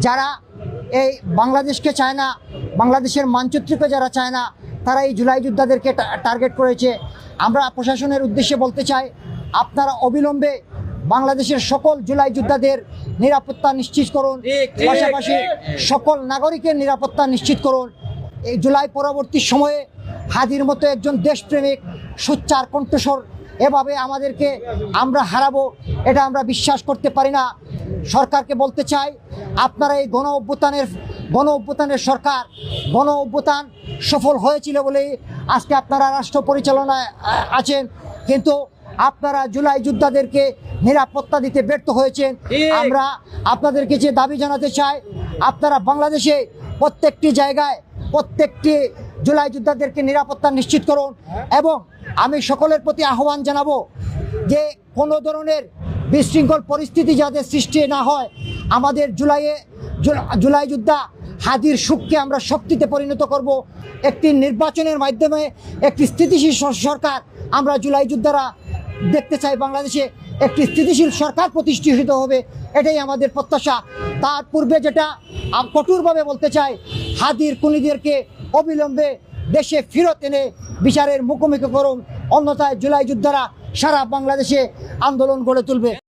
যারা এই বাংলাদেশকে চায় না, বাংলাদেশের মানচিত্রকে যারা চায় না, তারা এই জুলাই যোদ্ধাদেরকে টার্গেট করেছে। আমরা প্রশাসনের উদ্দেশ্যে বলতে চাই, আপনারা অবিলম্বে বাংলাদেশের সকল জুলাই যোদ্ধাদের নিরাপত্তা নিশ্চিত করুন, পাশাপাশি সকল নাগরিকের নিরাপত্তা নিশ্চিত করুন। এই জুলাই পরবর্তী সময়ে হাদির মতো একজন দেশপ্রেমিক সোচ্চার কণ্ঠস্বর এভাবে আমাদেরকে আমরা হারাবো, এটা আমরা বিশ্বাস করতে পারি না। সরকারকে বলতে চাই, আপনারা এই গণ অভ্যুত্থানের সরকার, গণ অভ্যুত্থান সফল হয়েছিল বলেই আজকে আপনারা রাষ্ট্র পরিচালনায় আছেন, কিন্তু আপনারা জুলাই যোদ্ধাদেরকে নিরাপত্তা দিতে ব্যর্থ হয়েছেন। আমরা আপনাদেরকে যে দাবি জানাতে চাই, আপনারা বাংলাদেশে প্রত্যেকটি জায়গায় প্রত্যেকটি জুলাই যোদ্ধাদেরকে নিরাপত্তা নিশ্চিত করুন। এবং আমি সকলের প্রতি আহ্বান জানাবো যে কোনো ধরনের বিশৃঙ্খল পরিস্থিতি যাতে সৃষ্টি না হয়। আমাদের জুলাই যোদ্ধা হাদির সুখকে আমরা শক্তিতে পরিণত করব। একটি নির্বাচনের মাধ্যমে একটি স্থিতিশীল সরকার আমরা জুলাই যোদ্ধারা দেখতে চাই। বাংলাদেশে একটি স্থিতিশীল সরকার প্রতিষ্ঠিত হবে, এটাই আমাদের প্রত্যাশা। তার পূর্বে যেটা কঠোরভাবে বলতে চাই, হাদির খুনিদেরকে অবিলম্বে দেশে ফেরত এনে বিচারের মুখোমুখি করুন, অন্যথায় জুলাই যোদ্ধারা সারা বাংলাদেশে আন্দোলন গড়ে তুলবে।